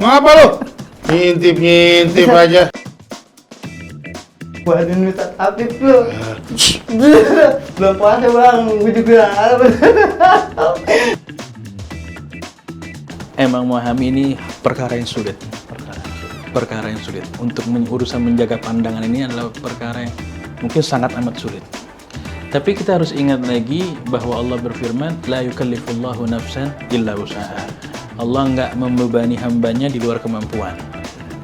Ngapa lu? Ngintip-ngintip aja. Waduh, Ustaz Afif lu. Belum puasa bang, gue juga. Emang memahami ini perkara yang sulit. Perkara yang sulit. Untuk urusan menjaga pandangan ini adalah perkara yang mungkin sangat amat sulit. Tapi kita harus ingat lagi bahwa Allah berfirman, la yukallifullahu nafsan illa wus'aha. Allah nggak membebani hambanya di luar kemampuan.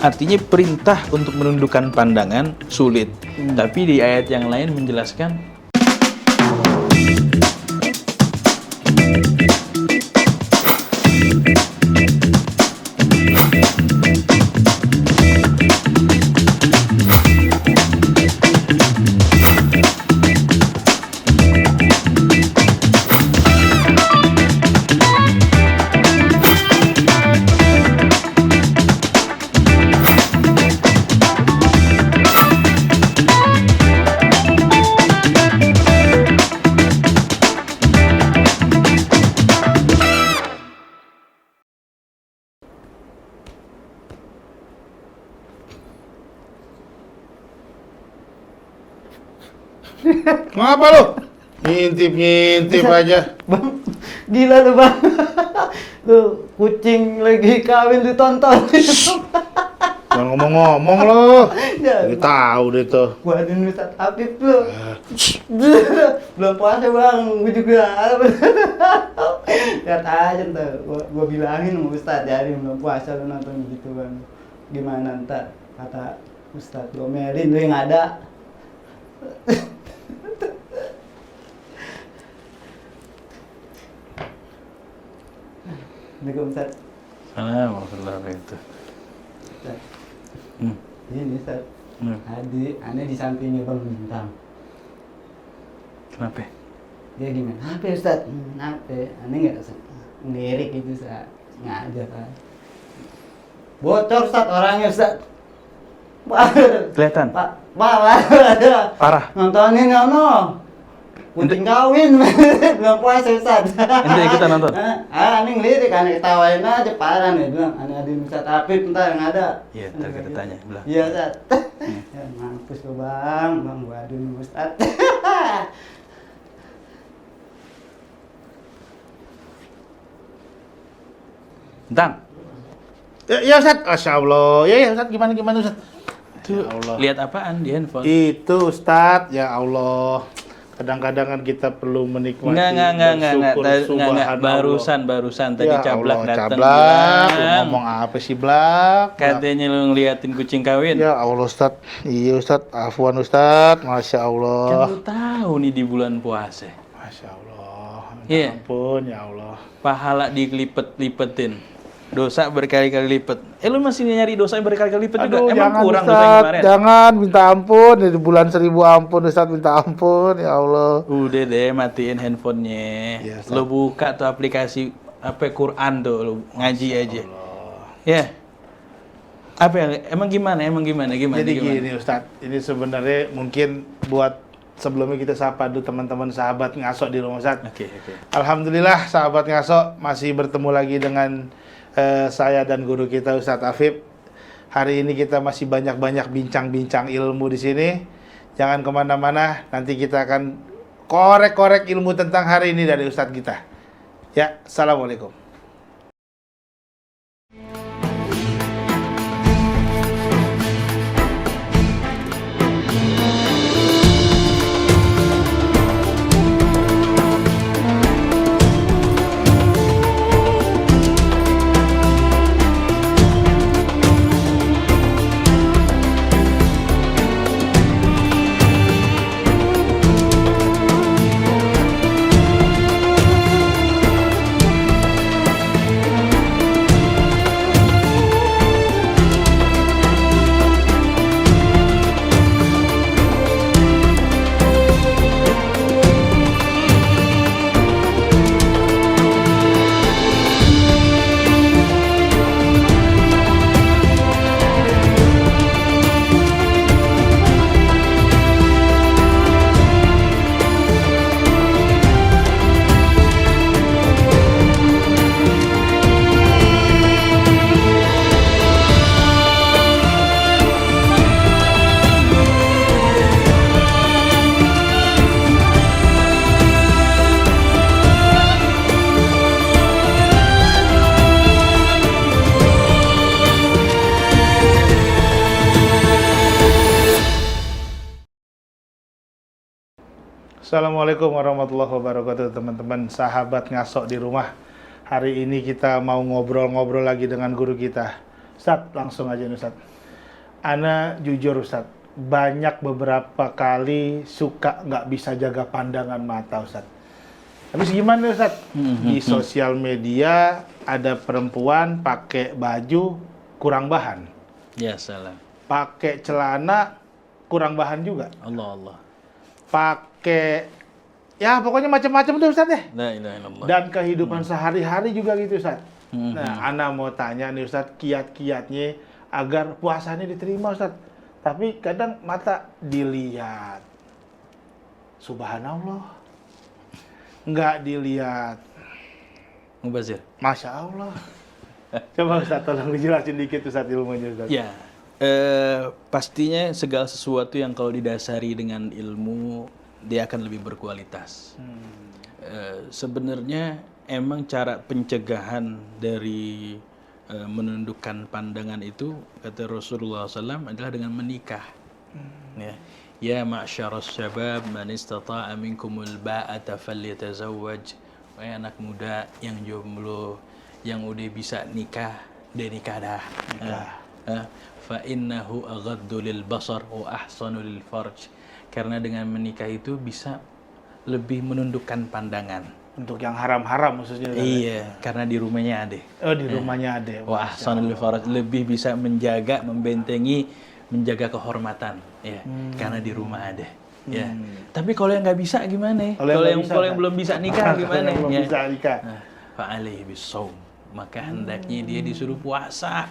Artinya perintah untuk menundukkan pandangan sulit. Tapi di ayat yang lain menjelaskan Ngapa lu? Ngintip-ngintip aja. Bang, gila lu bang. Lu kucing lagi kawin ditonton. Jangan ngomong-ngomong lu. Ya, Dia tahu deh tuh. waduh, Ustaz Afif lu. Belum puasa bang, gue juga. Lihat aja ntar, gua bilangin sama Ustaz, jadi belum puasa lu nonton gitu bang. Gimana ntar? Kata Ustaz, domelin lu yang ada. Assalamualaikum Ustaz. Alhamdulillah itu. Ustaz. Ini Ustaz. Aneh di sampingnya Bang Bintang. Kenapa? Dia gimana? Apa Ustaz? Apa? Aneh nggak Ustaz? Ngelirik gitu Ustaz. Ngajar kan. Bocor Ustaz orangnya Ustaz. Kelihatan? Pak, Parah. nontonin no. Kucing kawin, belum puasa Ustaz. Ente ikutan nonton? Aneh ngelirik, aneh ketawain aja parah nih bilang. Aneh ada Ustaz Afif ntar yang ada. Iya, ntar kita tanya. Bilang. Iya Ustaz. Ya, mampus lu bang, waduh Ustaz. Bintang. Ya Ustaz, Masya Allah. Ya Ustaz, gimana Ustaz? Tuh, Ya Allah. lihat apaan di handphone? Itu Ustaz, ya Allah. Kadang-kadang kan kita perlu menikmati Enggak. subhanallah. Barusan tadi Ya Cablak Allah, datang Cablak, lu bilang. ngomong apa sih Blak? Katanya lu ngeliatin kucing kawin. Ya Allah Ustaz, iya Ustaz, afwan Ustaz, Masya Kan Allah. lu tahu nih di bulan puasa. Masya Allah, Iya. ampun ya Allah. Pahala dilipet-lipetin. Dosa berkali-kali lipat. Lu masih nyari dosa yang berkali-kali lipat juga? Aduh, Emang jangan kurang dosa yang Ustaz, kemarin? jangan, minta ampun, di bulan 1000 ampun Ustaz, minta ampun, ya Allah. Udah deh, matiin handphonenya. Iya, Ustaz. Lu buka tuh aplikasi apa Quran tuh, lu ngaji aja. Ya. Apa yang emang gimana? Jadi gini Ustaz, ini sebenarnya mungkin buat sebelumnya kita sapa dulu teman-teman sahabat Ngaso di rumah Ustaz. Oke. Alhamdulillah sahabat Ngaso masih bertemu lagi dengan saya dan guru kita Ustadz Afif. Hari ini kita masih banyak-banyak bincang-bincang ilmu di sini. Jangan kemana-mana, nanti kita akan korek-korek ilmu tentang hari ini dari Ustadz kita. Ya, Assalamualaikum. Assalamualaikum warahmatullahi wabarakatuh, teman-teman sahabat ngasok di rumah. Hari ini kita mau ngobrol-ngobrol lagi dengan guru kita. Ustaz, langsung aja nih Ustaz. Ana jujur Ustaz, banyak beberapa kali suka nggak bisa jaga pandangan mata Ustaz. Habis gimana Ustaz? Di sosial media ada perempuan pakai baju kurang bahan. Ya salam. Pakai celana kurang bahan juga. Allah. Pakai ya pokoknya macam-macam tuh Ustaz ya. La ilaha illallah. Dan kehidupan sehari-hari juga gitu Ustaz. Nah, Ana mau tanya nih Ustaz, kiat-kiatnya agar puasanya diterima Ustaz. Tapi kadang mata dilihat. Subhanallah. Nggak dilihat. Mubazir. Masya Allah. Coba Ustaz tolong dijelasin dikit Ustaz ilmunya Ustaz. Ya, pastinya segala sesuatu yang kalau didasari dengan ilmu dia akan lebih berkualitas. Sebenarnya emang cara pencegahan dari menundukkan pandangan itu kata Rasulullah SAW adalah dengan menikah. Ya ma'syaras syabab man istata'a minkumul ba'ata falyatazawwaj. Wahai anak muda yang jomblo yang udah bisa nikah, dia nikah dah. Fa innahu aghaddu lil basar wa ahsanu lil farj. Karena dengan menikah itu bisa lebih menundukkan pandangan. Untuk yang haram-haram maksudnya. Iya, karena di rumahnya ada. Oh, di rumahnya ada. Wa ahsanul faraj, lebih bisa menjaga, membentengi, menjaga kehormatan, ya. Karena di rumah ada. Ya. Tapi kalau yang nggak bisa gimana? Kalau yang belum bisa nikah gimana? Belum Ya. bisa nikah. Fa alaihi bisawm. Maka hendaknya dia disuruh puasa.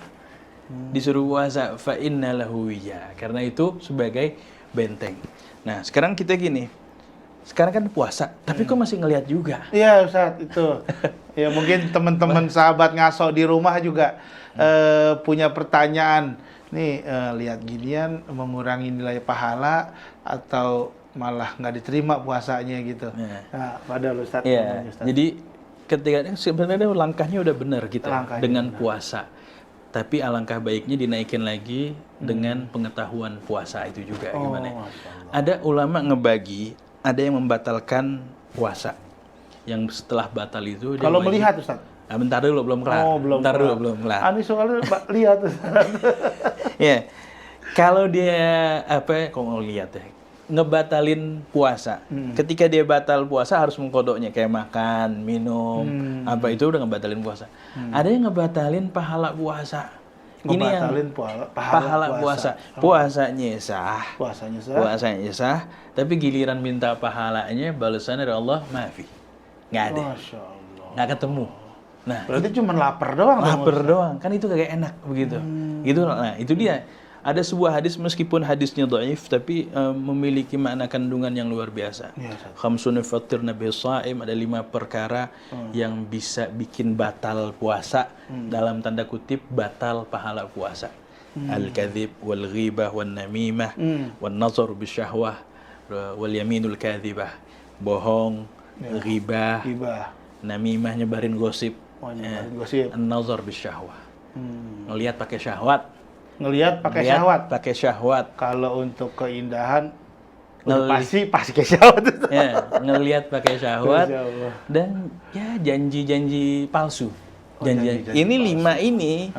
Disuruh puasa fa inna lahu wija. Karena itu sebagai benteng. Nah, sekarang kita gini. Sekarang kan puasa, tapi kok masih ngelihat juga? Iya Ustaz, itu. Ya mungkin teman-teman sahabat ngaso di rumah juga punya pertanyaan. Nih, lihat ginian mengurangi nilai pahala atau malah nggak diterima puasanya gitu. Nah, padahal Ustaz. Iya. Jadi ketika sebenarnya langkahnya udah benar kita dengan puasa. Tapi alangkah baiknya dinaikin lagi dengan pengetahuan puasa itu juga gimana. Ada ulama ngebagi, ada yang membatalkan puasa. Yang setelah batal itu dia kalau wajib, melihat Ustaz. Nah, bentar dulu belum kelar. Bentar dulu belum kelar. Ani soalnya lihat Ustaz. Ya. Kalau dia kok mau lihat ya, ngebatalin puasa. Ketika dia batal puasa harus mengkodoknya kayak makan, minum, apa itu udah ngebatalin puasa. Ada yang ngebatalin pahala puasa. Ngebatalin pahala puasa. Puasanya sah. Puasanya sah, tapi giliran minta pahalanya balasan dari Allah maafi. Nggak ada. Masya Allah. Nggak ketemu. Nah, berarti cuma lapar doang. Lapar doang. Kan itu kagak enak begitu. Gitu. Nah, itu dia. Ada sebuah hadis meskipun hadisnya dhaif tapi memiliki makna kandungan yang luar biasa. Khamsun fatir nabi shaim, ada 5 perkara yang bisa bikin batal puasa, dalam tanda kutip batal pahala puasa. Al-kadzib wal ghibah wan namimah wan nazar bisyahwah wal yaminul kadzibah. Bohong, ghibah, namimah nyebarin gosip, an-nazar bisyahwah. Ngelihat pakai syahwat. Ngelihat pakai syahwat. Kalau untuk keindahan pasti pakai syahwat. Ya, ngelihat pakai syahwat dan ya janji-janji palsu. Ini 5 ini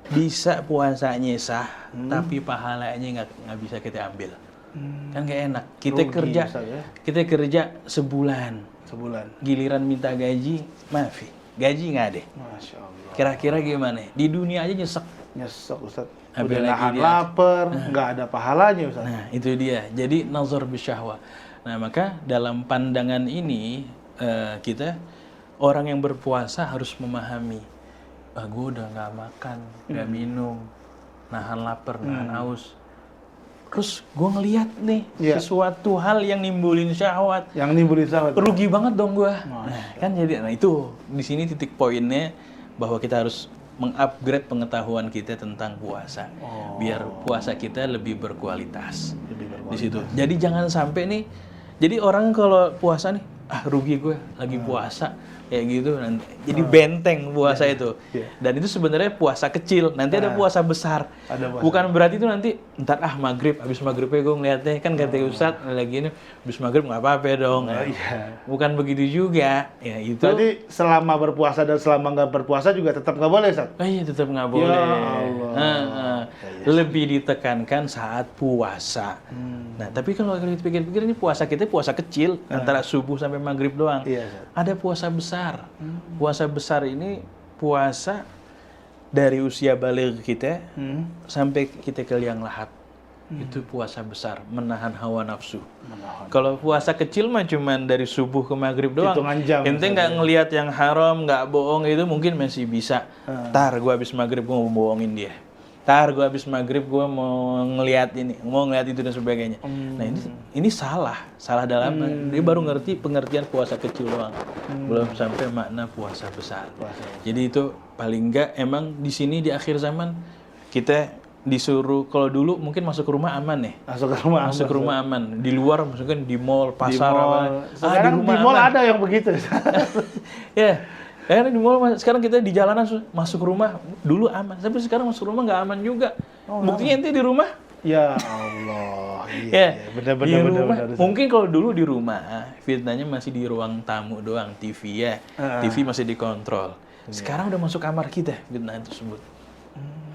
bisa puasanya sah, tapi pahalanya nggak bisa kita ambil. Kan nggak enak. Kita kerja sebulan. Giliran minta gaji, maafi. Gaji nggak ada. Masya Allah. Kira-kira gimana? Di dunia aja nyesek Ustaz. Udah nahan lapar, nggak ada pahalanya Ustaz. Nah, itu dia. Jadi nazar bisyahwah. Nah, maka dalam pandangan ini kita orang yang berpuasa harus memahami, gue udah nggak makan, nggak minum, nahan lapar, nahan haus. Terus gue ngelihat nih sesuatu hal yang nimbulin syahwat. Rugi banget dong gue. Nah, kan jadi itu di sini titik poinnya bahwa kita harus mengupgrade pengetahuan kita tentang puasa, biar puasa kita lebih berkualitas. Di situ. Jadi jangan sampai nih, jadi orang kalau puasa nih, rugi gue lagi puasa, kayak gitu nanti. Jadi benteng puasa itu. Iya. Dan itu sebenarnya puasa kecil. Nanti ada puasa besar. Ada puasa. Bukan berarti itu nanti ntar maghrib, habis maghribnya gue ngeliatnya kan kata Ustadz lagi ini habis maghrib nggak apa-apa dong. Iya. Bukan begitu juga. Ya itu. Berarti selama berpuasa dan selama nggak berpuasa juga tetap nggak boleh, Ustaz? Oh iya tetap nggak boleh. Allah. Lebih ditekankan saat puasa. Nah tapi kalau kita pikir-pikir ini puasa kita puasa kecil antara subuh sampai maghrib doang. Iya, Ustaz. Ada puasa besar. Puasa besar ini puasa dari usia balik kita sampai kita ke liang lahat. Itu puasa besar, menahan hawa nafsu. Kalau puasa kecil mah cuman dari subuh ke maghrib doang. Hitungan jam. Ente nggak ngelihat yang haram, nggak bohong itu mungkin masih bisa. Tar gua habis maghrib gua mau bohongin dia. Tar gua habis maghrib gua mau ngelihat ini, mau ngelihat itu dan sebagainya. Nah ini salah dalam dia baru ngerti pengertian puasa kecil doang. Belum sampai makna puasa besar. Jadi itu paling enggak emang di sini di akhir zaman kita disuruh kalau dulu mungkin masuk rumah aman nih. Masuk rumah aman. Di luar maksudnya di mall, pasar apa. Sekarang di mall ada yang begitu. Ya. Karena di mall sekarang kita di jalanan masuk rumah dulu aman, tapi sekarang masuk rumah nggak aman juga. Buktinya ente di rumah. Ya Allah. Ya, Benar. Mungkin kalau dulu di rumah fitnahnya masih di ruang tamu doang, TV ya. TV masih dikontrol. Sekarang udah masuk kamar kita fitnah tersebut.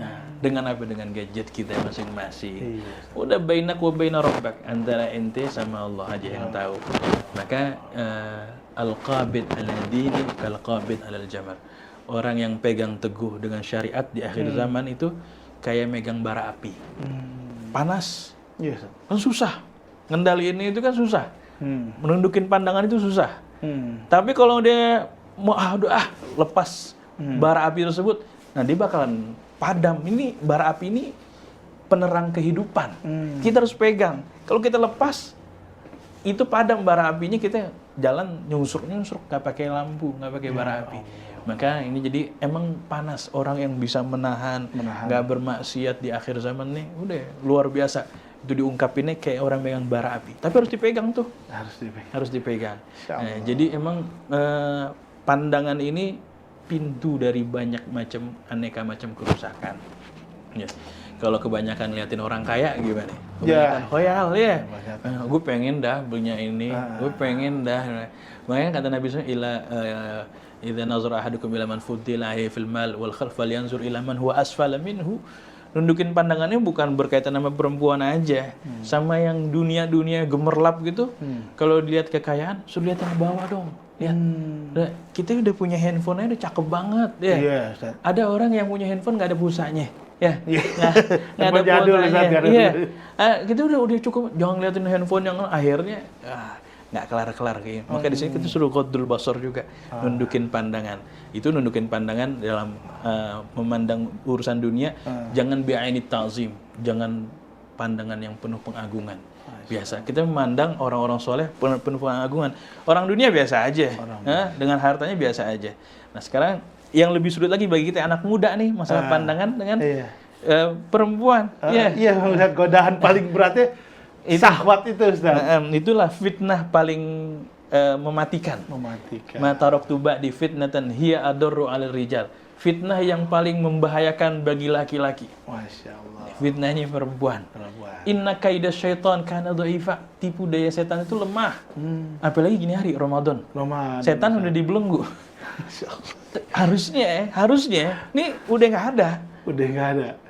Nah, dengan apa? Dengan gadget kita masing-masing. Udah bainak wa baina rabbak, antara ente sama Allah aja yang tahu. Maka al-qabid ala dini kal-qabid ala al-jamar. Orang yang pegang teguh dengan syariat di akhir zaman itu kayak megang bara api. Panas. Yes. Kan susah. Ngendaliin itu kan susah. Menundukin pandangan itu susah. Tapi kalau dia mau lepas bara api tersebut, nah dia bakalan padam. Ini bara api ini penerang kehidupan. Kita harus pegang. Kalau kita lepas, itu padam bara apinya, kita jalan nyusruk nggak pakai lampu, nggak pakai bara api. Maka ini jadi emang panas. Orang yang bisa menahan. Nggak bermaksiat di akhir zaman nih udah luar biasa. Itu diungkapinnya kayak orang megang bara api, tapi harus dipegang tuh, harus dipegang. Nah, jadi emang pandangan ini pintu dari banyak macam aneka macam kerusakan. Ya. Kalau kebanyakan liatin orang kaya gimana? Kebanyakan khoyal ya. Gue pengen dah punya ini, gue pengen dah. Makanya kata Nabi SAW, idza nazara ahadukum ila man fuddila fil mal wal khalf falyanzur ila man huwa asfala minhu. Nundukin pandangannya bukan berkaitan sama perempuan aja, sama yang dunia-dunia gemerlap gitu. Kalau dilihat kekayaan, suruh lihat yang bawah dong. Lihat, kita udah punya handphone-nya udah cakep banget ya. Ada orang yang punya handphone nggak ada pulsanya. Ya, nggak ada pulsanya. Kita udah cukup, jangan liatin handphone yang akhirnya nggak kelar-kelar kayak. Maka di sini kita suruh qadrul basar juga, nundukin pandangan. Itu nundukin pandangan dalam memandang urusan dunia, jangan bi'aini ta'zim, jangan pandangan yang penuh pengagungan. Biasa, kita memandang orang-orang soleh penuh pengagungan. Orang dunia biasa aja, dengan hartanya biasa aja. Nah sekarang yang lebih sulit lagi bagi kita anak muda nih, masalah pandangan dengan perempuan. Iya, melihat godaan paling beratnya syahwat itu, Ustaz. Itulah fitnah paling mematikan. Ma taraktu ba'di fitnatan hiya adarru 'alal rijal. Fitnah yang paling membahayakan bagi laki-laki. Masya Allah. Fitnahnya perempuan. Inna kaida syaitan kana dha'ifa. Tipu daya setan itu lemah. Apalagi gini hari Ramadan. Setan udah dibelenggu. Harusnya ini udah nggak ada.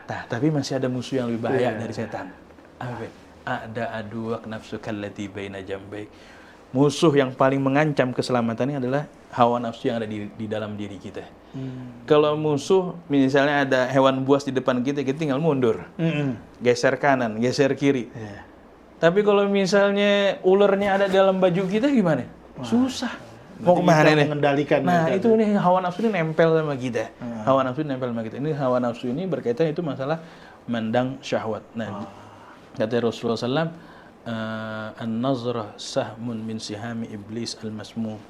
Nah, tapi masih ada musuh yang lebih bahaya dari setan. Ada aduak nafsukal lati baina jambaik. Musuh yang paling mengancam keselamatannya adalah hawa nafsu yang ada di dalam diri kita. Kalau musuh, misalnya ada hewan buas di depan kita, kita tinggal mundur, geser kanan, geser kiri. Tapi kalau misalnya ularnya ada dalam baju kita, gimana? Susah. Mau kemana nih? Nah, itu nih hawa nafsu ini nempel sama kita. Hawa nafsu ini nempel sama kita. Ini hawa nafsu ini berkaitan itu masalah mandang syahwat. Nah, kata Rasulullah SAW, an-nazrah sahmun min sihami iblis al-masmum.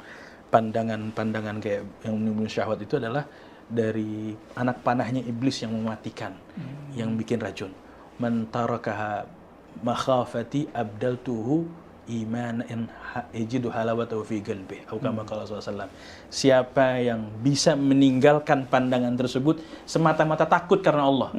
Pandangan kayak yang menimbulkan syahwat itu adalah dari anak panahnya iblis yang mematikan, yang bikin racun. Man tarakaha makhafati abdaltuhu imanan yajidu halawatahu fi qalbi atau kama qala sallallahu. Siapa yang bisa meninggalkan pandangan tersebut semata-mata takut karena Allah.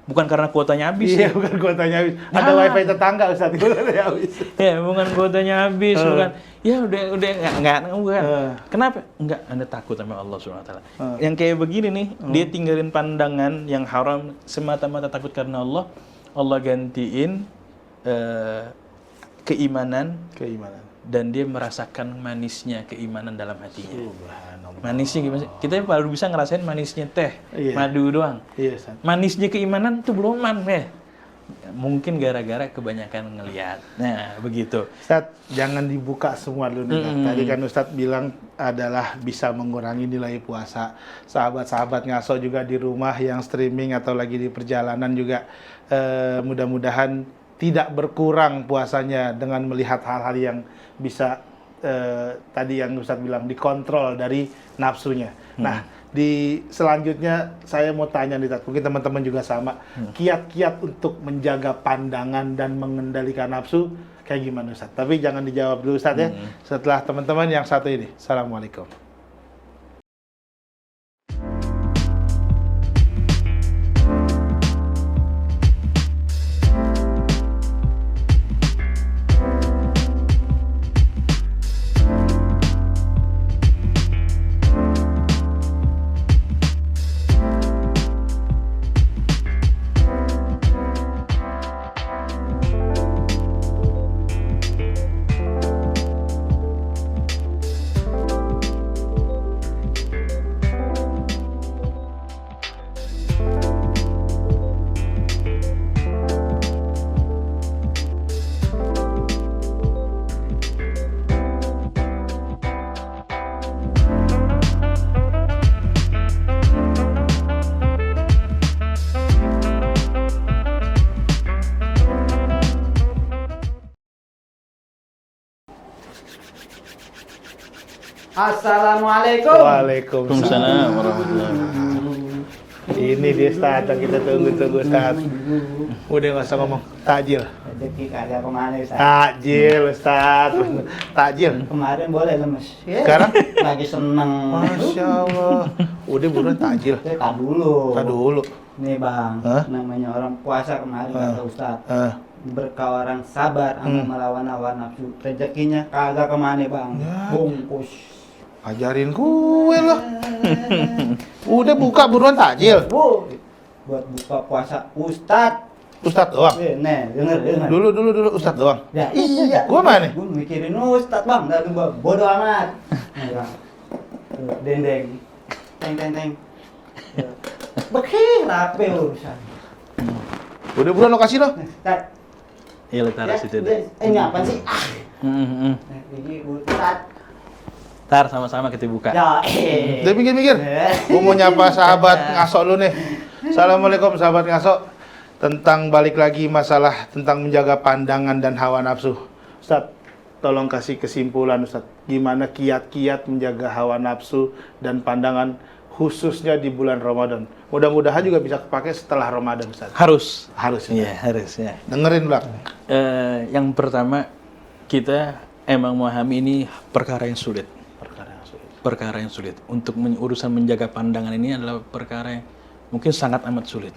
Bukan karena kuotanya habis. Iya, bukan kuotanya habis. Ada wifi tetangga Ustaz, kuotanya habis. Ya, bukan kuotanya habis, bukan. Ya udah enggak bukan. Kenapa? Enggak, Anda takut sama Allah Subhanahu wa taala. Yang kayak begini nih, dia tinggalin pandangan yang haram semata-mata takut karena Allah. Allah gantiin keimanan dan dia merasakan manisnya keimanan dalam hatinya. Manisnya gimana sih? Kita baru bisa ngerasain manisnya teh, madu doang. Iya, Ustaz. Manisnya keimanan itu belum ya. Mungkin gara-gara kebanyakan ngelihat. Nah, begitu. Ustaz, jangan dibuka semua dulu nih. Tadi kan Ustaz bilang adalah bisa mengurangi nilai puasa. Sahabat-sahabat ngaso juga di rumah yang streaming atau lagi di perjalanan juga mudah-mudahan tidak berkurang puasanya dengan melihat hal-hal yang bisa tadi yang Ustaz bilang dikontrol dari nafsunya. Nah, di selanjutnya saya mau tanya nih, mungkin teman-teman juga sama, kiat-kiat untuk menjaga pandangan dan mengendalikan nafsu kayak gimana Ustaz? Tapi jangan dijawab dulu Ustaz ya, setelah teman-teman yang satu ini. Assalamualaikum. Assalamualaikum. Waalaikumsalam warahmatullahi wabarakatuh. Ini dia Ustaz yang kita tunggu-tunggu Ustaz. Udah nggak usah ngomong. Takjil. Rezeki kagak kemana Ustaz? Takjil Ustaz. Takjil. Kemarin boleh lemes. Sekarang? Lagi seneng. Masya Allah. Udah buruan takjil. Tak dulu. Tak dulu. Nih Bang, namanya orang puasa kemarin kata Ustaz. Berkah orang sabar sama melawan hawa nafsu. Rezekinya kagak kemana Bang. Bungkus. Ajarin gue lah. Udah buka buruan takjil. Buat buka puasa Ustaz. Ustaz doang. Nih, denger. Dulu Ustaz doang. Ya iya. Gua mana? Gua mikirin Ustaz Bang, dah bodo amat. Nah, dendeng. Teng. Bekir rapi urusan. Udah buruan lokasi lo. Iya, taruh situ deh. Ini apa sih? Ini Ustaz. Tar sama-sama kita buka. Ya, Udah mikir-mikir. Gua mau nyapa sahabat ngaso lu nih. Assalamualaikum sahabat ngaso. Tentang balik lagi masalah tentang menjaga pandangan dan hawa nafsu. Ustaz, tolong kasih kesimpulan Ustaz. Gimana kiat-kiat menjaga hawa nafsu dan pandangan khususnya di bulan Ramadan. Mudah-mudahan juga bisa kepake setelah Ramadan Ustaz. Harus. Iya, harus ya. Dengerin belak. Yang pertama, kita emang memahami ini perkara yang sulit. Perkara yang sulit. Untuk urusan menjaga pandangan ini adalah perkara yang mungkin sangat amat sulit.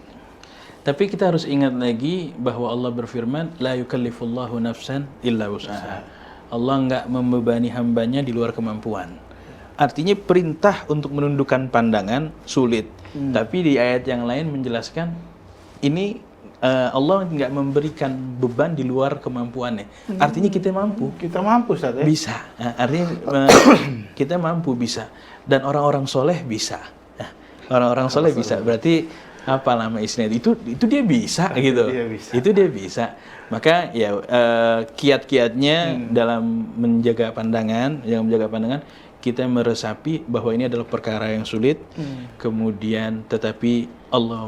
Tapi kita harus ingat lagi bahwa Allah berfirman, la yukallifullahu nafsan illa wus'aha. Allah nggak membebani hambanya di luar kemampuan. Artinya perintah untuk menundukkan pandangan sulit. Tapi di ayat yang lain menjelaskan ini Allah nggak memberikan beban di luar kemampuannya. Artinya kita mampu. Kita mampu Ustaz ya? Bisa. Nah, artinya kita mampu bisa. Dan orang-orang soleh bisa. Nah, orang-orang soleh bisa. Berarti apa nama istilahnya? Itu dia bisa gitu. Itu dia bisa. Maka ya kiat-kiatnya dalam menjaga pandangan, kita meresapi bahwa ini adalah perkara yang sulit, kemudian tetapi Allah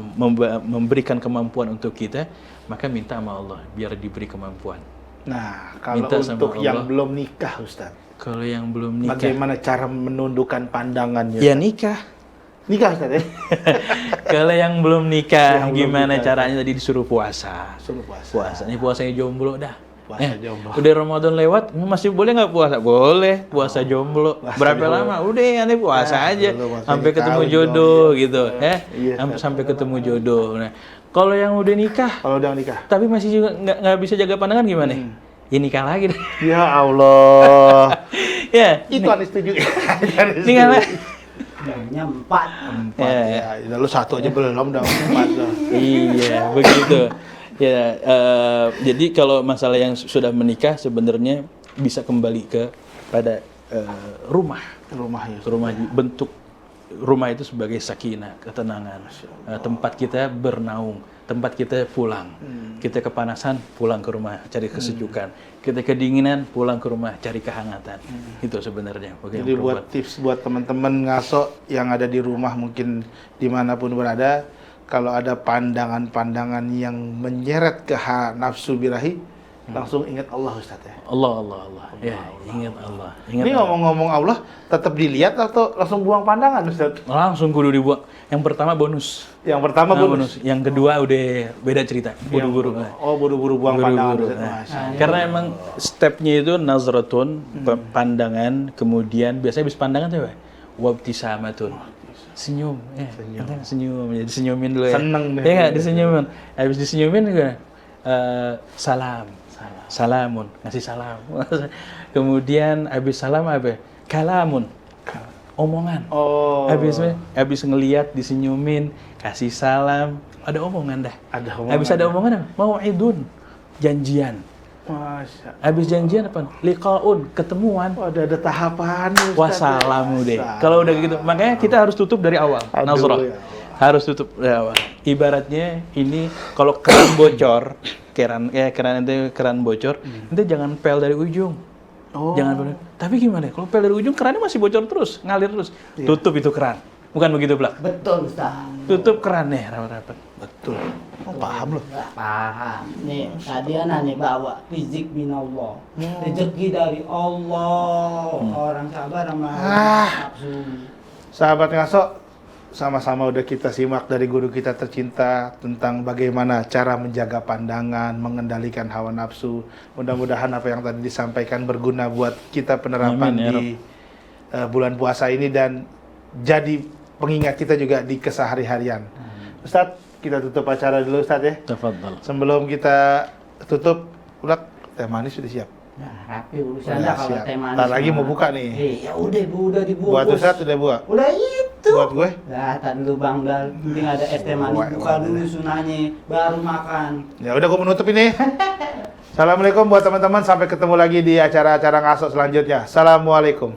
memberikan kemampuan untuk kita, maka minta sama Allah biar diberi kemampuan. Nah, kalau Minta untuk sama yang Allah. belum nikah Ustaz, Kalau yang belum nikah, bagaimana cara menundukkan pandangannya? ya nikah. Nikah Ustaz ya? Kalau yang belum nikah, Yang belum gimana nikah. caranya? Tadi disuruh puasa. Suruh puasa. Puasa. Ini puasanya jomblo dah. Puasa jomblo. Udah Ramadan lewat, masih boleh nggak puasa? Boleh, puasa jomblo. Puasa Berapa jomblo. lama? Udah, aneh puasa aja dulu puasa sampai ini ketemu kawin jodoh dong, gitu, Iya, sampai ketemu jodoh. Nah, kalau yang udah nikah, Kalau udah nikah. tapi masih juga nggak bisa jaga pandangan gimana? Ya nikah lagi deh. Ya Allah. Ya, Itu aneh setuju. nikah lagi. Jamnya 4. Empat ya. Lu satu aja belum, udah 4 loh. Iya, begitu. Ya, jadi kalau masalah yang sudah menikah sebenarnya bisa kembali pada rumah. Rumah bentuk rumah itu sebagai sakinah, ketenangan. Tempat kita bernaung, tempat kita pulang. Kita kepanasan, pulang ke rumah cari kesejukan. Kita kedinginan, pulang ke rumah cari kehangatan. Itu sebenarnya. Jadi buat tips buat teman-teman ngaso yang ada di rumah mungkin dimanapun berada, kalau ada pandangan-pandangan yang menyeret ke nafsu birahi, langsung ingat Allah Ustaz ya. Allah. Ya, ingat Allah. Ingat Ini ngomong-ngomong Allah, tetap dilihat atau langsung buang pandangan Ustaz? langsung kudu dibuang. Yang pertama bonus. Yang pertama bonus. Yang kedua udah beda cerita. Buru-buru. Oh, buru-buru buang pandangan Buru-buru. Ustaz. Nah, Masya. karena emang stepnya itu nazratun, pandangan, kemudian biasanya habis pandangan tuh apa? Wabtisamatun. Senyum, senyum, jadi senyumin dulu ya. Seneng deh. Ya nggak, disenyumin. Habis disenyumin juga, salamun, ngasih salam. Kemudian habis salam apa? Kalamun, omongan. Oh. Habis ngelihat disenyumin, kasih salam, ada omongan dah. Ada omongan. Habis ada omongan apa? Mau'idun, janjian. Masya. Habis janjian apa? Liqaun, ketemuan. Oh, ada tahapan Ustaz. Wassalamu deh. Kalau udah gitu, makanya kita harus tutup dari awal. Aduh, Nazrah. ya Allah. Harus tutup dari awal. Ibaratnya ini kalau keran bocor, keran bocor, nanti jangan pel dari ujung. Oh. Jangan pel. Tapi gimana? Kalau pel dari ujung kerannya masih bocor terus, ngalir terus. Tutup itu keran. Bukan begitu, Plak? Betul, Ustaz. Tutup kerannya rapat-rapat. Betul. Oh, paham loh. Nggak paham. Nih, tadi anak nih bawa rizik minallah. Rezeki dari Allah. Orang sabar sama nafsu. Sahabat ngaso, sama-sama udah kita simak dari guru kita tercinta tentang bagaimana cara menjaga pandangan, mengendalikan hawa nafsu. Mudah-mudahan apa yang tadi disampaikan berguna buat kita penerapan Amin, ya di bulan puasa ini dan jadi pengingat kita juga di kesehari-harian. Ustadz, kita tutup acara dulu Ustadz ya. Tafadhal. Sebelum kita tutup, Ulak, teh manis sudah siap. Nah, rapi urusan Udah dah kalau siap. teh manis. Ntar lagi mah. mau buka nih. Ya udah, Bu, udah dibungkus. Buat Ustadz udah buka. Udah itu. Buat gue? Lah, tak dulu banggal. Penting ada es teh manis, buka dulu sunahnya, baru makan. Ya udah, gue menutup ini. Assalamualaikum buat teman-teman. Sampai ketemu lagi di acara-acara ngaso selanjutnya. Assalamualaikum.